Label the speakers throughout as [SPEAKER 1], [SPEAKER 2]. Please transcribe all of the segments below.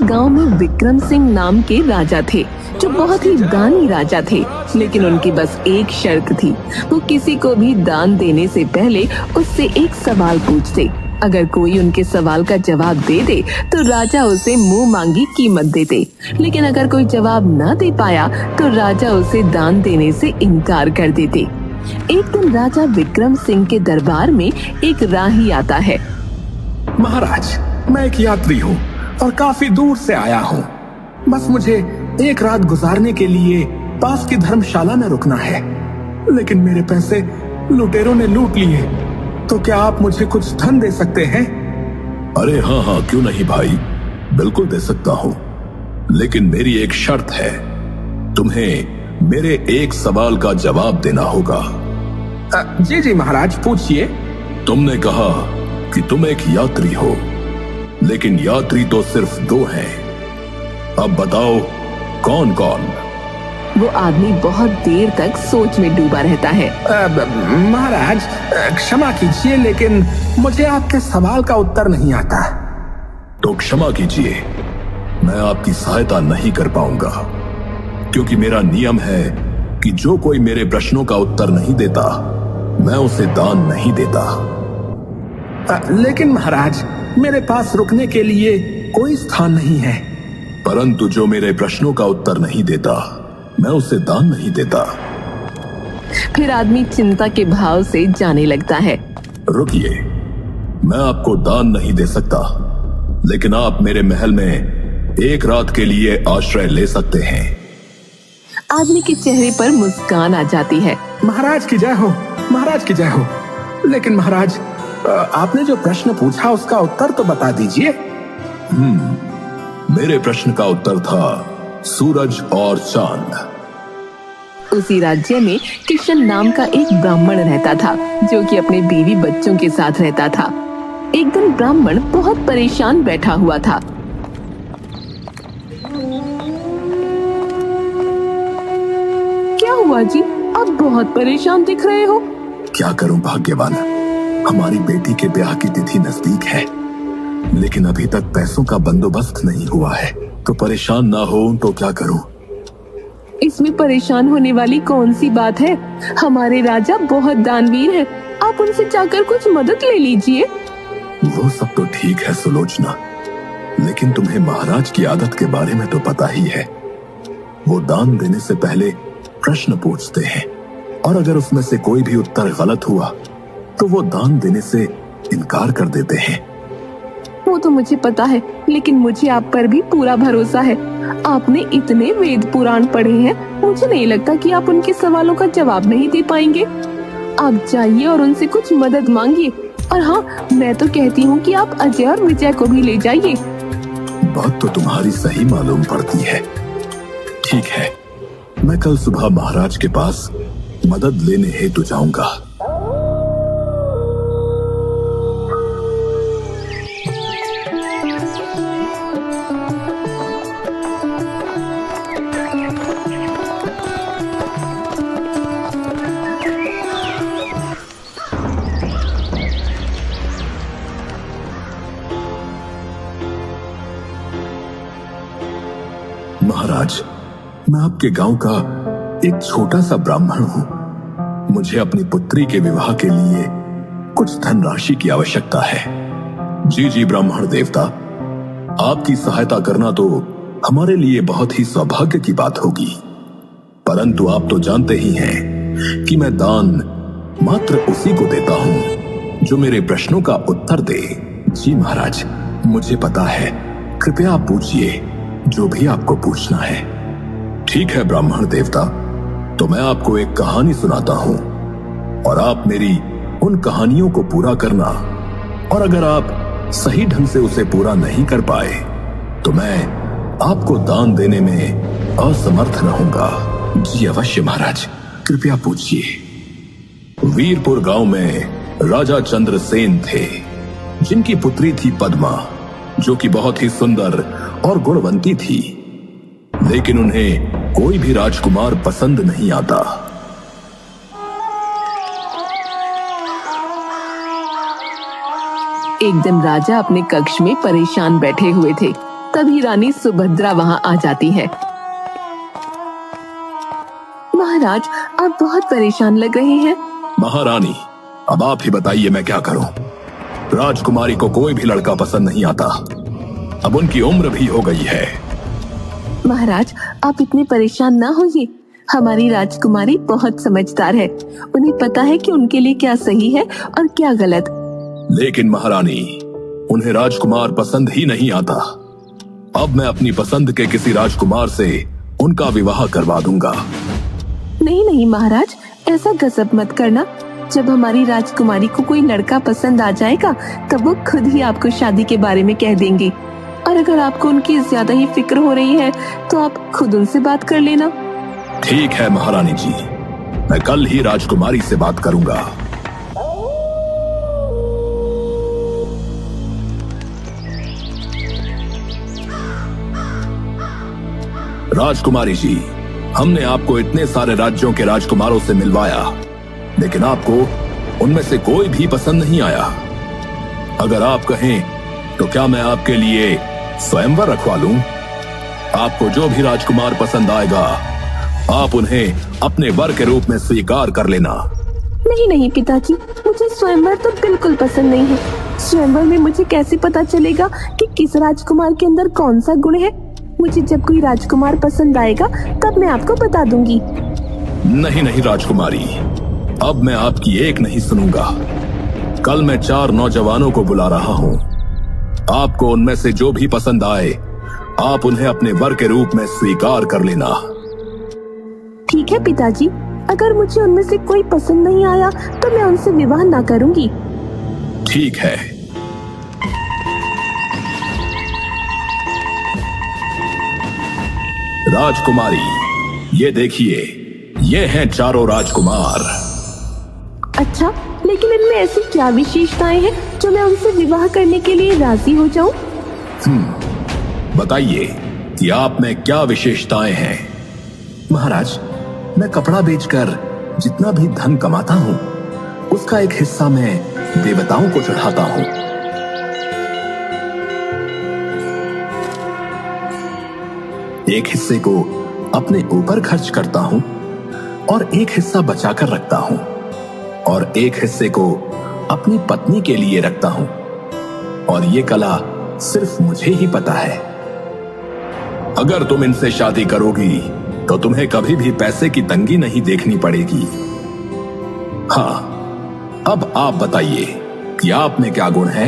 [SPEAKER 1] गांव में विक्रम सिंह नाम के राजा थे, जो बहुत ही दानी राजा थे। लेकिन उनकी बस एक शर्त थी, वो किसी को भी दान देने से पहले उससे एक सवाल पूछते। अगर कोई उनके सवाल का जवाब दे दे तो राजा उसे मुंह मांगी कीमत देते, लेकिन अगर कोई जवाब न दे पाया तो राजा उसे दान देने से इनकार कर देते। एक दिन राजा विक्रम सिंह के दरबार में एक राही आता है।
[SPEAKER 2] महाराज, मैं एक यात्री हूँ और काफी दूर से आया हूँ। बस मुझे एक रात गुजारने के लिए पास की धर्मशाला में रुकना है, लेकिन मेरे पैसे लुटेरों ने लूट लिए। तो क्या आप मुझे कुछ धन दे सकते हैं?
[SPEAKER 3] अरे हाँ, क्यों नहीं भाई, बिल्कुल दे सकता हूँ, लेकिन मेरी एक शर्त है। तुम्हें मेरे एक सवाल का जवाब देना होगा।
[SPEAKER 2] जी महाराज, पूछिए।
[SPEAKER 3] तुमने कहा कि तुम एक यात्री हो, लेकिन यात्री तो सिर्फ 2 हैं। अब बताओ कौन कौन?
[SPEAKER 1] वो आदमी बहुत देर तक सोच में डूबा रहता है।
[SPEAKER 2] महाराज, क्षमा कीजिए, लेकिन मुझे आपके सवाल का उत्तर नहीं आता।
[SPEAKER 3] तो क्षमा कीजिए, मैं आपकी सहायता नहीं कर पाऊंगा, क्योंकि मेरा नियम है कि जो कोई मेरे प्रश्नों का उत्तर नहीं देता, मैं उसे दान नहीं देता।
[SPEAKER 2] लेकिन महाराज, मेरे पास रुकने के लिए कोई स्थान नहीं है।
[SPEAKER 3] परंतु जो मेरे प्रश्नों का उत्तर नहीं देता, मैं उसे दान नहीं देता।
[SPEAKER 1] फिर आदमी चिंता के भाव से जाने लगता है।
[SPEAKER 3] रुकिए, मैं आपको दान नहीं दे सकता, लेकिन आप मेरे महल में एक रात के लिए आश्रय ले सकते हैं।
[SPEAKER 1] आदमी के चेहरे पर मुस्कान आ जाती है।
[SPEAKER 2] महाराज की जय हो, महाराज की जय हो। लेकिन महाराज, आपने जो प्रश्न पूछा उसका उत्तर तो बता दीजिए।
[SPEAKER 3] मेरे प्रश्न का उत्तर था सूरज और चांद।
[SPEAKER 1] उसी राज्य में किशन नाम का एक ब्राह्मण रहता था, जो कि अपने बीवी बच्चों के साथ रहता था। एक दिन ब्राह्मण बहुत परेशान बैठा हुआ था। क्या हुआ जी, आप बहुत परेशान दिख रहे हो?
[SPEAKER 3] क्या करूं भाग्यवान, हमारी बेटी के ब्याह की तिथि नजदीक है, लेकिन अभी तक पैसों का बंदोबस्त नहीं हुआ है। तो परेशान ना हो तो क्या करूं?
[SPEAKER 1] इसमें परेशान होने वाली कौन सी बात है? हमारे राजा बहुत दानवीर हैं, आप उनसे जाकर कुछ मदद ले लीजिए।
[SPEAKER 3] वो सब तो ठीक है सुलोचना, लेकिन तुम्हें महाराज की आदत के बारे में तो पता ही है। वो दान देने से पहले प्रश्न पूछते हैं, और अगर उसमें से कोई भी उत्तर गलत हुआ तो वो दान देने से इनकार कर देते हैं।
[SPEAKER 1] वो तो मुझे पता है, लेकिन मुझे आप पर भी पूरा भरोसा है। आपने इतने वेद पुराण पढ़े हैं, मुझे नहीं लगता कि आप उनके सवालों का जवाब नहीं दे पाएंगे। आप जाइए और उनसे कुछ मदद मांगिए। और हाँ, मैं तो कहती हूँ कि आप अजय और विजय को भी ले जाइए।
[SPEAKER 3] बात तो तुम्हारी सही मालूम पड़ती है। ठीक है, मैं कल सुबह महाराज के पास मदद लेने हेतु जाऊंगा। महाराज, मैं आपके गांव का एक छोटा सा ब्राह्मण हूं। मुझे अपनी पुत्री के विवाह के लिए कुछ धनराशि की आवश्यकता है। जी ब्राह्मण देवता, आपकी सहायता करना तो हमारे लिए बहुत ही सौभाग्य की बात होगी। परंतु आप तो जानते ही हैं कि मैं दान मात्र उसी को देता हूं जो मेरे प्रश्नों का उत्तर दे। जी महाराज, मुझे पता है। कृपया आप पूछिए जो भी आपको पूछना है। ठीक है ब्राह्मण देवता, तो मैं आपको एक कहानी सुनाता हूं और आप मेरी उन कहानियों को पूरा करना, और अगर आप सही ढंग से उसे पूरा नहीं कर पाए तो मैं आपको दान देने में असमर्थ रहूंगा। जी अवश्य महाराज, कृपया पूछिए। वीरपुर गांव में राजा चंद्रसेन थे, जिनकी पुत्री थी पद्मा, जो कि बहुत ही सुंदर और गुणवंती थी, लेकिन उन्हें कोई भी राजकुमार पसंद नहीं आता।
[SPEAKER 1] एक दिन राजा अपने कक्ष में परेशान बैठे हुए थे। तभी रानी सुभद्रा वहां आ जाती है। महाराज, आप बहुत परेशान लग रहे हैं।
[SPEAKER 3] महारानी, अब आप ही बताइए मैं क्या करूं। राजकुमारी को कोई भी लड़का पसंद नहीं आता। अब उनकी उम्र भी हो गई है।
[SPEAKER 1] महाराज, आप इतने परेशान ना होइए। हमारी राजकुमारी बहुत समझदार है। उन्हें पता है कि उनके लिए क्या सही है और क्या गलत।
[SPEAKER 3] लेकिन महारानी, उन्हें राजकुमार पसंद ही नहीं आता। अब मैं अपनी पसंद के किसी राजकुमार से उनका विवाह करवा दूंगा।
[SPEAKER 1] नहीं नहीं महाराज, ऐसा गजब मत करना। जब हमारी राजकुमारी को कोई लड़का पसंद आ जाएगा तब वो खुद ही आपको शादी के बारे में कह देंगी। और अगर आपको उनकी ज्यादा ही फिक्र हो रही है तो आप खुद उनसे बात कर लेना।
[SPEAKER 3] ठीक है महारानी जी, मैं कल ही राजकुमारी से बात करूंगा। राजकुमारी जी, हमने आपको इतने सारे राज्यों के राजकुमारों से मिलवाया, लेकिन आपको उनमें से कोई भी पसंद नहीं आया। अगर आप कहें तो क्या मैं आपके लिए स्वयंवर रखवा लूं? आपको जो भी राजकुमार पसंद आएगा आप उन्हें अपने वर के रूप में स्वीकार कर लेना।
[SPEAKER 1] नहीं नहीं पिताजी, मुझे स्वयंवर तो बिल्कुल पसंद नहीं है। स्वयंवर में मुझे कैसे पता चलेगा कि किस राजकुमार के अंदर कौन सा गुण है? मुझे जब कोई राजकुमार पसंद आएगा तब मैं आपको बता दूंगी।
[SPEAKER 3] नहीं नहीं राजकुमारी, अब मैं आपकी एक नहीं सुनूंगा। कल मैं 4 नौजवानों को बुला रहा हूँ। आपको उनमें से जो भी पसंद आए आप उन्हें अपने वर के रूप में स्वीकार कर लेना।
[SPEAKER 1] ठीक है पिताजी, अगर मुझे उनमें से कोई पसंद नहीं आया तो मैं उनसे विवाह ना करूंगी।
[SPEAKER 3] ठीक है। राजकुमारी, ये देखिए, ये हैं 4 राजकुमार।
[SPEAKER 1] अच्छा, लेकिन इनमें ऐसी क्या विशेषताएं हैं जो मैं उनसे विवाह करने के लिए राजी हो जाऊं?
[SPEAKER 3] बताइए कि आप में क्या विशेषताएं हैं।
[SPEAKER 2] महाराज, मैं कपड़ा बेचकर जितना भी धन कमाता हूँ उसका एक हिस्सा मैं देवताओं को चढ़ाता हूँ। एक हिस्से को अपने ऊपर खर्च करता हूँ और एक हिस्सा बचाकर रखता हूँ और एक हिस्से को अपनी पत्नी के लिए रखता हूँ। और ये कला सिर्फ मुझे ही पता है।
[SPEAKER 3] अगर तुम इनसे शादी करोगी तो तुम्हें कभी भी पैसे की तंगी नहीं देखनी पड़ेगी। हाँ, अब आप बताइए कि आप में क्या गुण है।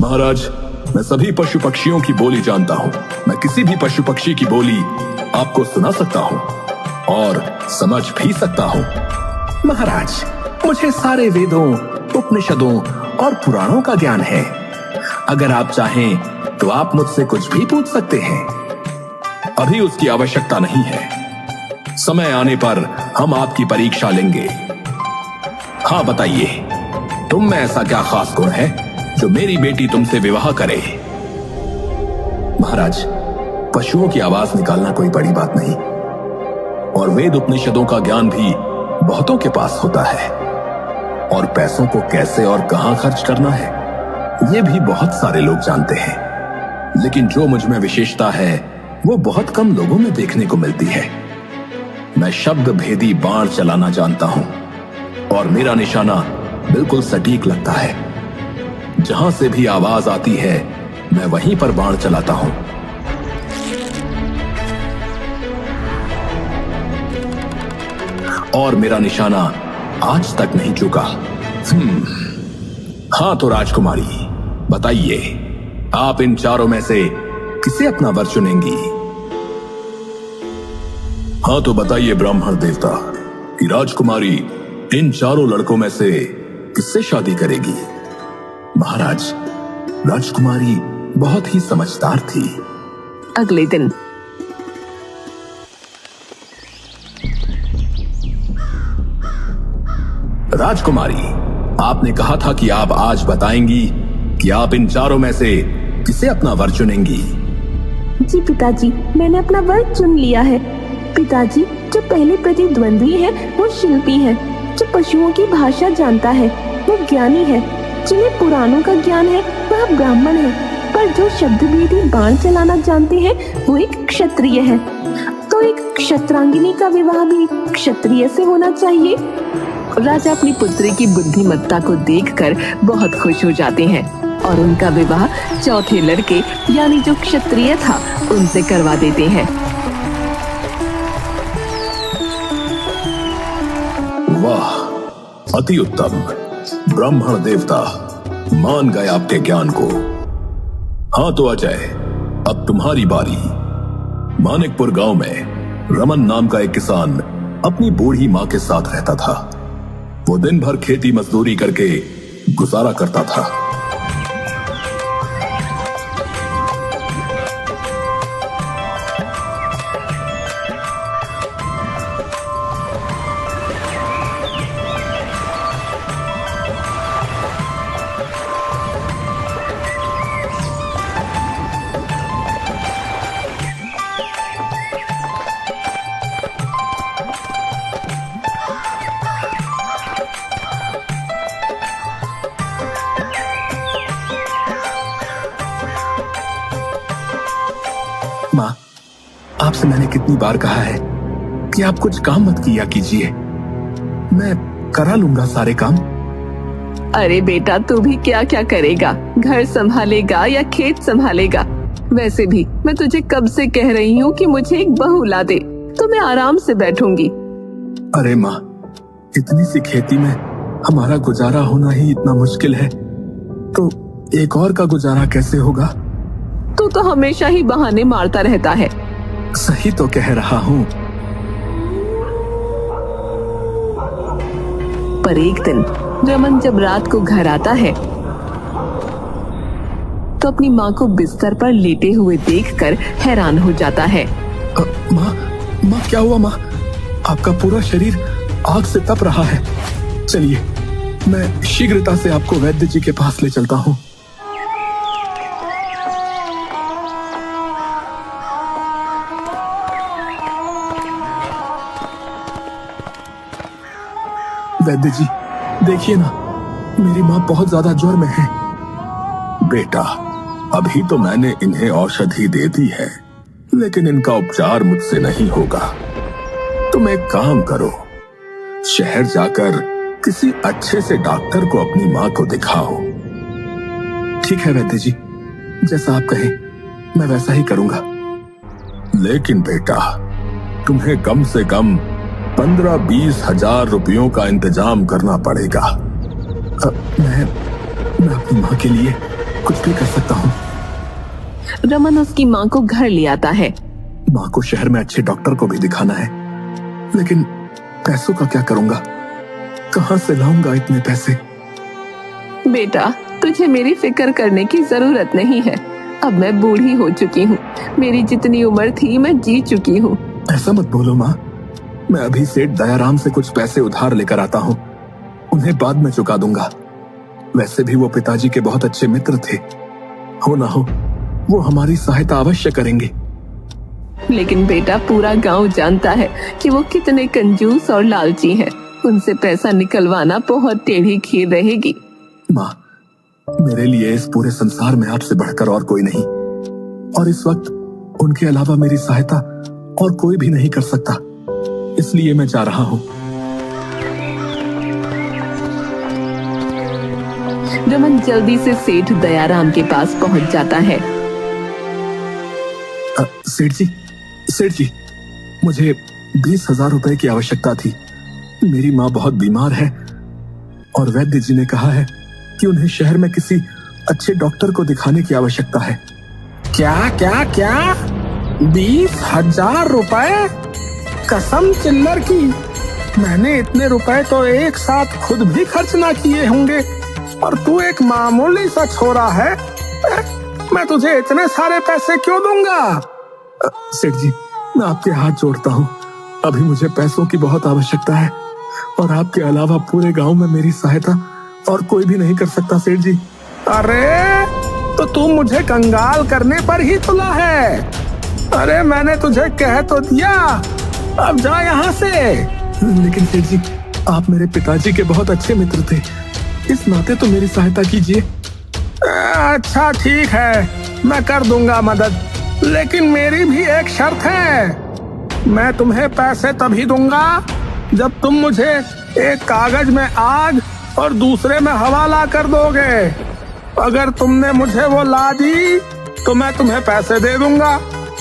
[SPEAKER 3] महाराज, मैं सभी पशु पक्षियों की बोली जानता हूँ। मैं किसी भी पशु पक्षी की बोली आपको सुना सकता हूँ और समझ भी सकता हूँ।
[SPEAKER 2] महाराज, मुझे सारे वेदों, उपनिषदों और पुराणों का ज्ञान है। अगर आप चाहें तो आप मुझसे कुछ भी पूछ सकते हैं।
[SPEAKER 3] अभी उसकी आवश्यकता नहीं है। समय आने पर हम आपकी परीक्षा लेंगे। हाँ बताइए, तुम में ऐसा क्या खास गुण है जो मेरी बेटी तुमसे विवाह करे।
[SPEAKER 2] महाराज, पशुओं की आवाज निकालना कोई बड़ी बात नहीं और वेद उपनिषदों का ज्ञान भी बहुतों के पास होता है। और पैसों को कैसे और कहां खर्च करना है ये भी बहुत सारे लोग जानते हैं। लेकिन जो मुझ में विशेषता है वो बहुत कम लोगों में देखने को मिलती है। मैं शब्द भेदी बाण चलाना जानता हूं और मेरा निशाना बिल्कुल सटीक लगता है। जहां से भी आवाज आती है मैं वहीं पर बाण चलाता हूं। और मेरा निशाना आज तक नहीं चुका।
[SPEAKER 3] हाँ तो राजकुमारी, बताइए, आप इन 4 में से किसे अपना वर चुनेंगी। हाँ तो बताइए ब्राह्मण देवता कि राजकुमारी इन 4 लड़कों में से किससे शादी करेगी।
[SPEAKER 2] महाराज, राजकुमारी बहुत ही समझदार थी।
[SPEAKER 1] अगले दिन
[SPEAKER 3] राजकुमारी, आपने कहा था कि आप आज बताएंगी कि आप इन 4 में से किसे अपना वर चुनेंगी।
[SPEAKER 1] जी पिताजी, मैंने अपना वर चुन लिया है। पिताजी, जो पहले प्रतिद्वंद्वी है वो शिल्पी है। जो पशुओं की भाषा जानता है वो ज्ञानी है। जिन्हें पुराणों का ज्ञान है वह ब्राह्मण है। पर जो शब्दभेदी बाण चलाना जानते हैं वो एक क्षत्रिय है, तो एक क्षत्रांगिनी का विवाह भी क्षत्रिय से होना चाहिए। राजा अपनी पुत्री की बुद्धिमत्ता को देखकर बहुत खुश हो जाते हैं और उनका विवाह चौथे लड़के यानी जो क्षत्रिय था उनसे करवा देते हैं।
[SPEAKER 3] वाह, अति उत्तम। ब्राह्मण देवता मान गए आपके ज्ञान को। हाँ तो अजय, अब तुम्हारी बारी। मानिकपुर गांव में रमन नाम का एक किसान अपनी बूढ़ी मां के साथ रहता था। वो दिन भर खेती मजदूरी करके गुजारा करता था।
[SPEAKER 2] माँ, आपसे मैंने कितनी बार कहा है कि आप कुछ काम मत किया कीजिए, मैं करा लूंगा सारे काम।
[SPEAKER 1] अरे बेटा, तू भी क्या क्या करेगा? घर संभालेगा या खेत संभालेगा? वैसे भी मैं तुझे कब से कह रही हूँ कि मुझे एक बहू ला दे, तो मैं आराम से बैठूंगी।
[SPEAKER 2] अरे माँ, इतनी सी खेती में हमारा गुजारा होना ही इतना मुश्किल है, तो एक और का गुजारा कैसे होगा?
[SPEAKER 1] तू तो हमेशा ही बहाने मारता रहता है।
[SPEAKER 2] सही तो कह रहा हूँ।
[SPEAKER 1] पर एक दिन रमन जब रात को घर आता है तो अपनी माँ को बिस्तर पर लेटे हुए देखकर हैरान हो जाता है।
[SPEAKER 2] माँ, क्या हुआ माँ? आपका पूरा शरीर आग से तप रहा है। चलिए, मैं शीघ्रता से आपको वैद्य जी के पास ले चलता हूँ। वैद्य जी, देखिए ना, मेरी माँ बहुत ज्यादा ज्वर में है।
[SPEAKER 3] बेटा, अभी तो मैंने इन्हें औषधि दे दी है, लेकिन इनका उपचार मुझसे नहीं होगा। तुम एक काम करो, शहर जाकर किसी अच्छे से डॉक्टर को अपनी माँ को दिखाओ।
[SPEAKER 2] ठीक है वैद्य जी, जैसा आप कहें मैं वैसा ही करूंगा।
[SPEAKER 3] लेकिन बेटा, तुम्हें कम से कम 15-20 हजार रुपयों का इंतजाम करना पड़ेगा।
[SPEAKER 2] मैं अपनी माँ के लिए कुछ भी कर सकता हूँ।
[SPEAKER 1] रमन उसकी माँ को घर ले आता है।
[SPEAKER 2] माँ को शहर में अच्छे डॉक्टर को भी दिखाना है, लेकिन पैसों का क्या करूंगा? कहाँ से लाऊंगा इतने पैसे?
[SPEAKER 1] बेटा, तुझे मेरी फिक्र करने की जरूरत नहीं है। अब मैं बूढ़ी हो चुकी हूँ। मेरी जितनी उम्र थी मैं जी चुकी हूँ।
[SPEAKER 2] ऐसा मत बोलो माँ, मैं अभी सेठ दयाराम से कुछ पैसे उधार लेकर आता हूँ, उन्हें बाद में चुका दूंगा। वैसे भी वो पिताजी के बहुत अच्छे मित्र थे, हो ना हो वो हमारी सहायता अवश्य करेंगे।
[SPEAKER 1] लेकिन बेटा, पूरा गांव जानता है कि वो कितने कंजूस और लालची हैं। उनसे पैसा निकलवाना बहुत टेढ़ी खीर रहेगी।
[SPEAKER 2] माँ, मेरे लिए इस पूरे संसार में आपसे बढ़कर और कोई नहीं, और इस वक्त उनके अलावा मेरी सहायता और कोई भी नहीं कर सकता, इसलिए मैं जा रहा हूँ।
[SPEAKER 1] रमन जल्दी से सेठ दयाराम के पास पहुंच जाता है।
[SPEAKER 2] सेठ जी, मुझे 20,000 रुपए की आवश्यकता थी। मेरी माँ बहुत बीमार है और वैद्य जी ने कहा है कि उन्हें शहर में किसी अच्छे डॉक्टर को दिखाने की आवश्यकता है।
[SPEAKER 4] क्या क्या क्या? 20,000 रुपए? कसम चिल्लर की, मैंने इतने रुपए तो एक साथ खुद भी खर्च ना किए होंगे, और तू एक मामूली सा छोरा है। मैं तुझे इतने सारे पैसे क्यों दूंगा?
[SPEAKER 2] सेठ जी, मैं आपके हाथ जोड़ता हूँ, अभी मुझे पैसों की बहुत आवश्यकता है, और आपके अलावा पूरे गांव में मेरी सहायता और कोई भी नहीं कर सकता सेठ जी।
[SPEAKER 4] अरे तो तू मुझे कंगाल करने पर ही तुला है? अरे मैंने तुझे कह तो दिया, अब जा यहाँ से।
[SPEAKER 2] लेकिन सेठ जी, आप मेरे पिताजी के बहुत अच्छे मित्र थे, इस नाते तो मेरी सहायता कीजिए।
[SPEAKER 4] अच्छा ठीक है, मैं कर दूंगा मदद, लेकिन मेरी भी एक शर्त है। मैं तुम्हें पैसे तभी दूंगा जब तुम मुझे एक कागज में आग और दूसरे में हवा ला कर दोगे। अगर तुमने मुझे वो ला दी तो मैं तुम्हें पैसे दे दूंगा,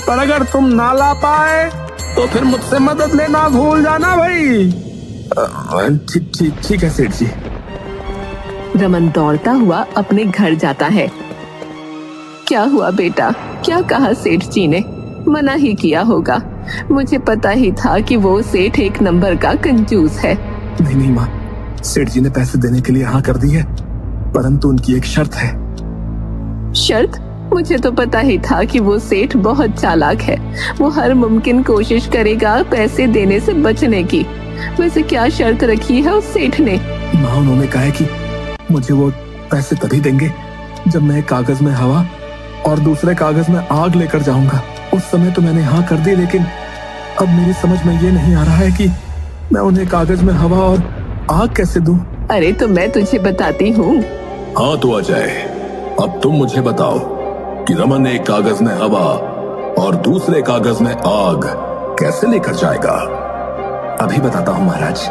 [SPEAKER 4] पर अगर तुम ना ला पाए तो फिर मुझसे मदद लेना भूल जाना भाई।
[SPEAKER 2] ठीक है सेठ जी।
[SPEAKER 1] रमन दौड़ता हुआ अपने घर जाता है। क्या हुआ बेटा, क्या कहा सेठ जी ने? मना ही किया होगा, मुझे पता ही था कि वो सेठ एक नंबर का कंजूस है।
[SPEAKER 2] नहीं माँ, सेठ जी ने पैसे देने के लिए हाँ कर दी है, परंतु उनकी एक शर्त है।
[SPEAKER 1] शर्त? मुझे तो पता ही था कि वो सेठ बहुत चालाक है। वो हर मुमकिन कोशिश करेगा पैसे देने से बचने की। वैसे क्या शर्त रखी है उस सेठ ने?
[SPEAKER 2] माँ, उन्होंने कहा है कि मुझे वो पैसे तभी देंगे जब मैं एक कागज में हवा और दूसरे कागज में आग लेकर जाऊंगा। उस समय तो मैंने हाँ कर दी, लेकिन अब मेरी समझ में ये नहीं आ रहा है कि मैं उन्हें कागज में हवा और आग कैसे दूं।
[SPEAKER 1] अरे तो मैं तुझे बताती हूँ।
[SPEAKER 3] हाँ तो आ जाए, अब तुम मुझे बताओ कि रमन एक कागज में हवा और दूसरे कागज में आग कैसे लेकर जाएगा।
[SPEAKER 2] अभी बताता हूँ महाराज।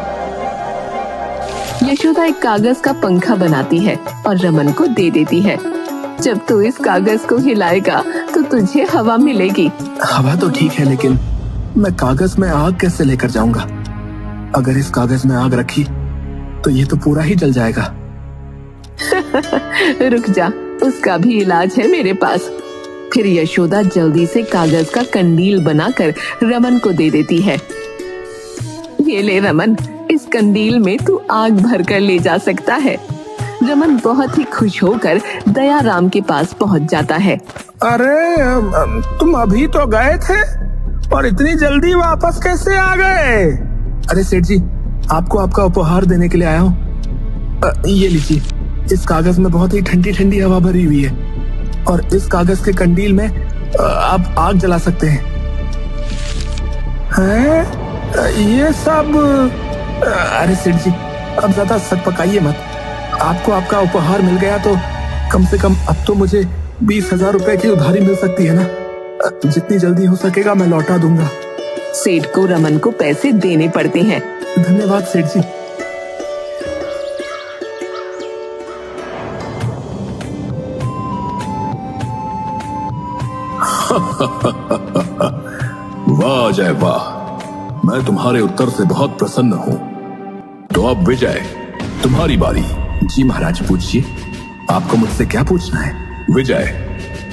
[SPEAKER 1] यशोदा एक कागज का पंखा बनाती है और रमन को दे देती है। जब तू इस कागज को हिलाएगा तो तुझे हवा मिलेगी।
[SPEAKER 2] हवा तो ठीक है, लेकिन मैं कागज में आग कैसे लेकर जाऊंगा? अगर इस कागज में आग रखी तो ये तो पूरा ही जल जाएगा।
[SPEAKER 1] रुक जा, उसका भी इलाज है मेरे पास। फिर यशोदा जल्दी से कागज का कंडील बनाकर रमन को दे देती है। ये ले रमन, इस कंडील में तू आग भरकर ले जा सकता है। रमन बहुत ही खुश होकर दयाराम के पास पहुंच जाता है।
[SPEAKER 4] अरे तुम अभी तो गए थे और इतनी जल्दी वापस कैसे आ गए?
[SPEAKER 2] अरे सेठ जी, आपको आपका उपहार देने के लिए आया हूँ। ये लीजिए, इस कागज में बहुत ही ठंडी ठंडी हवा भरी हुई है और इस कागज के कंडील में आप आग जला सकते हैं।
[SPEAKER 4] ये सब?
[SPEAKER 2] अरे सेठ जी, अब ज्यादा सक पकाइए मत। आपको आपका उपहार मिल गया तो कम से कम अब तो मुझे 20,000 रुपए की उधारी मिल सकती है ना। जितनी जल्दी हो सकेगा मैं लौटा दूंगा।
[SPEAKER 1] सेठ को रमन को पैसे देने पड़ते हैं।
[SPEAKER 2] धन्यवाद सेठ जी।
[SPEAKER 3] वाह जय वाह, मैं तुम्हारे उत्तर से बहुत प्रसन्न हूं। तो अब विजय, तुम्हारी बारी।
[SPEAKER 2] जी महाराज, पूछिए, आपको मुझसे क्या पूछना है?
[SPEAKER 3] विजय,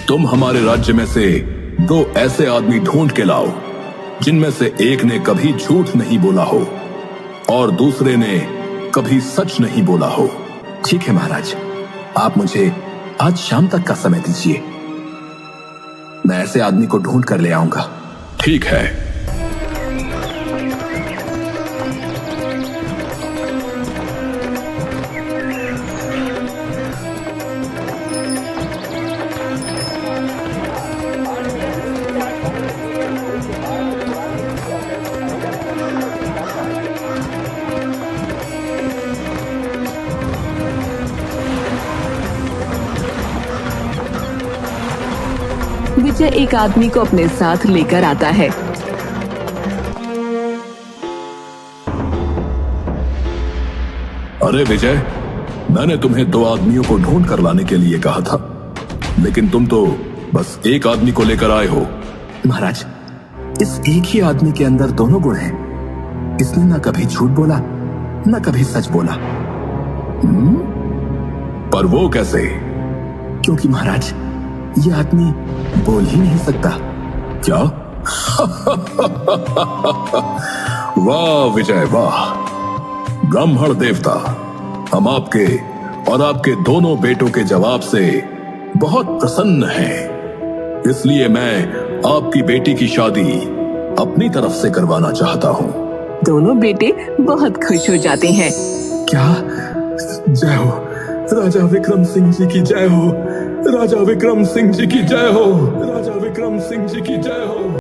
[SPEAKER 3] तुम हमारे राज्य में से 2 ऐसे आदमी ढूंढ के लाओ जिनमें से एक ने कभी झूठ नहीं बोला हो और दूसरे ने कभी सच नहीं बोला हो।
[SPEAKER 2] ठीक है महाराज, आप मुझे आज शाम तक का समय दीजिए, मैं ऐसे आदमी को ढूंढ कर ले आऊंगा।
[SPEAKER 3] ठीक है।
[SPEAKER 1] विजय एक आदमी को अपने साथ लेकर आता है।
[SPEAKER 3] अरे विजय, मैंने तुम्हें 2 आदमियों को ढूंढ कर लाने के लिए कहा था, लेकिन तुम तो बस एक आदमी को लेकर आए हो।
[SPEAKER 2] महाराज, इस एक ही आदमी के अंदर दोनों गुण हैं। इसने न कभी झूठ बोला न कभी सच बोला।
[SPEAKER 3] पर वो कैसे?
[SPEAKER 2] क्योंकि महाराज, ये आदमी बोल ही नहीं सकता।
[SPEAKER 3] क्या? वाह विजय वाह, ब्राह्मण देवता, हम आपके और आपके दोनों बेटों के जवाब से बहुत प्रसन्न हैं। इसलिए मैं आपकी बेटी की शादी अपनी तरफ से करवाना चाहता हूँ।
[SPEAKER 1] दोनों बेटे बहुत खुश हो जाते हैं।
[SPEAKER 2] क्या? जय हो राजा विक्रम सिंह जी की जय हो, राजा विक्रम सिंह जी की जय हो, राजा विक्रम सिंह जी की जय हो।